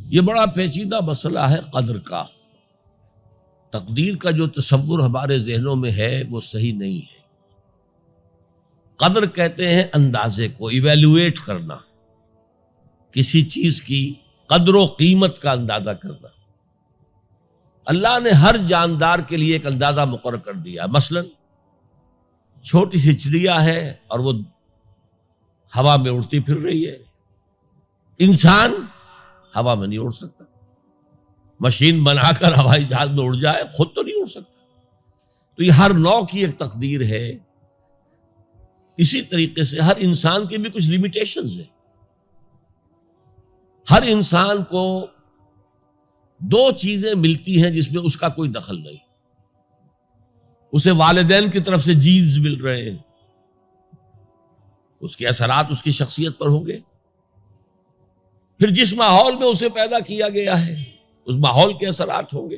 یہ بڑا پیچیدہ مسئلہ ہے قدر کا. تقدیر کا جو تصور ہمارے ذہنوں میں ہے وہ صحیح نہیں ہے. قدر کہتے ہیں اندازے کو، ایویلویٹ کرنا، کسی چیز کی قدر و قیمت کا اندازہ کرنا. اللہ نے ہر جاندار کے لیے ایک اندازہ مقرر کر دیا. مثلا چھوٹی سی چڑیا ہے اور وہ ہوا میں اڑتی پھر رہی ہے. انسان ہوا میں نہیں اڑ سکتا. مشین بنا کر ہوائی جہاز میں اڑ جائے، خود تو نہیں اڑ سکتا. تو یہ ہر نوع کی ایک تقدیر ہے. اسی طریقے سے ہر انسان کے بھی کچھ لیمیٹیشنز ہیں. ہر انسان کو دو چیزیں ملتی ہیں جس میں اس کا کوئی دخل نہیں. اسے والدین کی طرف سے جینز مل رہے ہیں، اس کے اثرات اس کی شخصیت پر ہوں گے. پھر جس ماحول میں اسے پیدا کیا گیا ہے اس ماحول کے اثرات ہوں گے.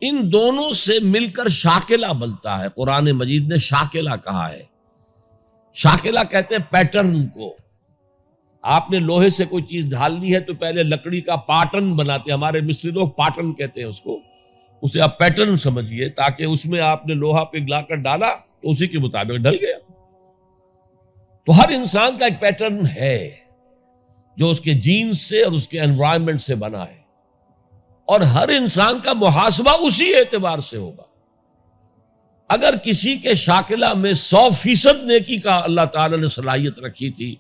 ان دونوں سے مل کر شاکلہ بنتا ہے. قرآن مجید نے شاکلہ کہا ہے. شاکلہ کہتے ہیں پیٹرن کو. آپ نے لوہے سے کوئی چیز ڈھالنی ہے تو پہلے لکڑی کا پاٹرن بناتے ہیں. ہمارے مصری لوگ پاٹرن کہتے ہیں اس کو. اسے آپ پیٹرن سمجھیے تاکہ اس میں آپ نے لوہا پگھلا کر ڈالا تو اسی کے مطابق ڈھل گیا. تو ہر انسان کا ایک پیٹرن ہے جو اس کے جینز سے اور اس کے انوائرمنٹ سے بنا ہے، اور ہر انسان کا محاسبہ اسی اعتبار سے ہوگا. اگر کسی کے شاکلہ میں 100% نیکی کا اللہ تعالی نے صلاحیت رکھی تھی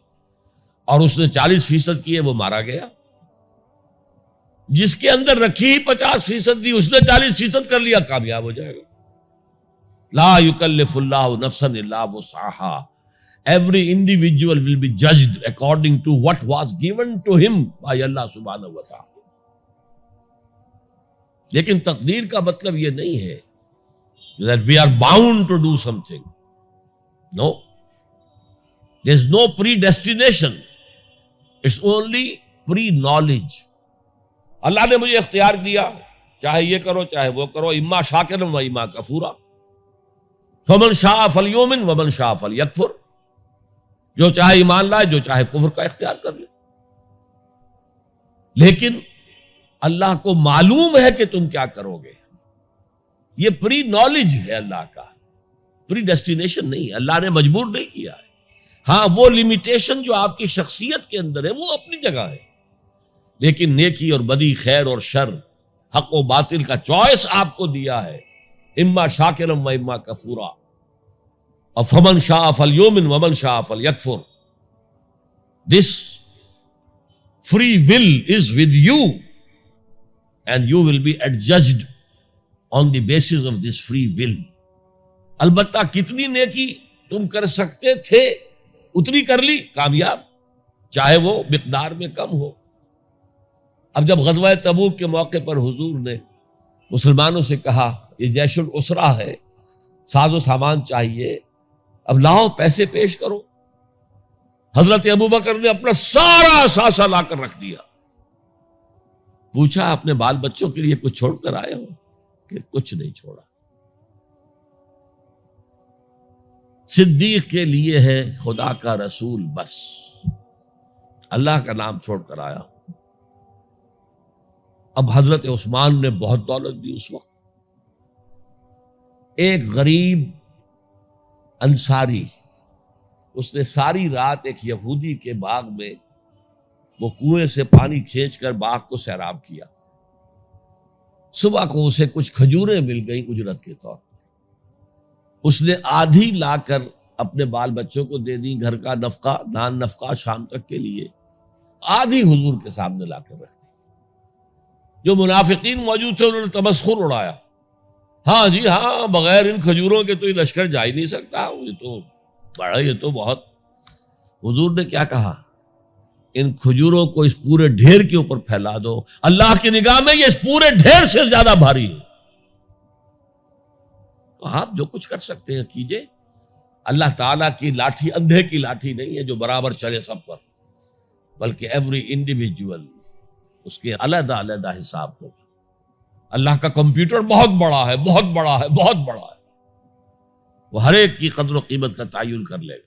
اور اس نے 40% کی ہے، وہ مارا گیا. جس کے اندر رکھی 50% دی، اس نے 40% کر لیا، کامیاب ہو جائے گا. لا یکلف اللہ نفسا الا وسعها. Every individual will be judged according to what was given to him by Allah subhanahu wa ta'ala. لیکن تقدیر کا مطلب یہ نہیں ہے that we are bound to do something. No. There is no predestination. It's only pre-knowledge. اللہ نے مجھے اختیار دیا، چاہے یہ کرو چاہے وہ کرو، اما شاکرا و اما کفورا. فمن شاء فلیؤمن ومن شاء فلیکفر. جو چاہے ایمان لائے، جو چاہے کفر کا اختیار کر لے. لیکن اللہ کو معلوم ہے کہ تم کیا کرو گے. یہ پری نالج ہے اللہ کا، پری ڈیسٹینیشن نہیں. اللہ نے مجبور نہیں کیا ہے. ہاں وہ لمیٹیشن جو آپ کی شخصیت کے اندر ہے وہ اپنی جگہ ہے، لیکن نیکی اور بدی، خیر اور شر، حق و باطل کا چوائس آپ کو دیا ہے. اما شاکرا و اما کفورا. فمن شاء فلیؤمن ومن شاء فلیکفر. This free will is with you and you will be adjudged on the basis of this free will. البتہ کتنی نیکی تم کر سکتے تھے اتنی کر لی، کامیاب، چاہے وہ مقدار میں کم ہو. اب جب غزوہ تبوک کے موقع پر حضور نے مسلمانوں سے کہا یہ جیش العسرہ ہے، ساز و سامان چاہیے، اب لاؤ پیسے پیش کرو. حضرت ابوبکر نے اپنا سارا اثاثہ لا کر رکھ دیا. پوچھا اپنے بال بچوں کے لیے کچھ چھوڑ کر آئے ہو؟ کہ کچھ نہیں چھوڑا. صدیق کے لیے ہے خدا کا رسول، بس اللہ کا نام چھوڑ کر آیا. اب حضرت عثمان نے بہت دولت دی اس وقت. ایک غریب انصاری، اس نے ساری رات ایک یہودی کے باغ میں وہ کنویں سے پانی کھینچ کر باغ کو سیراب کیا. صبح کو اسے کچھ کھجوریں مل گئیں اجرت کے طور پر. اس نے آدھی لا کر اپنے بال بچوں کو دے دی، گھر کا نفقہ، نان نفقہ شام تک کے لیے. آدھی حضور کے سامنے لا کر رکھ دی. جو منافقین موجود تھے انہوں نے تمسخر اڑایا. ہاں جی ہاں، بغیر ان کھجوروں کے تو یہ لشکر جا ہی نہیں سکتا، یہ تو بڑا، یہ تو بہت. حضور نے کیا کہا؟ ان کھجوروں کو اس پورے ڈھیر کے اوپر پھیلا دو، اللہ کی نگاہ میں یہ اس پورے ڈھیر سے زیادہ بھاری ہے. تو آپ جو کچھ کر سکتے ہیں کیجئے. اللہ تعالیٰ کی لاٹھی اندھے کی لاٹھی نہیں ہے جو برابر چلے سب پر، بلکہ ایوری انڈیویجول اس کے علیحدہ علیحدہ حساب ہوگا. اللہ کا کمپیوٹر بہت بڑا ہے، بہت بڑا ہے، بہت بڑا ہے. وہ ہر ایک کی قدر و قیمت کا تعین کر لے گا.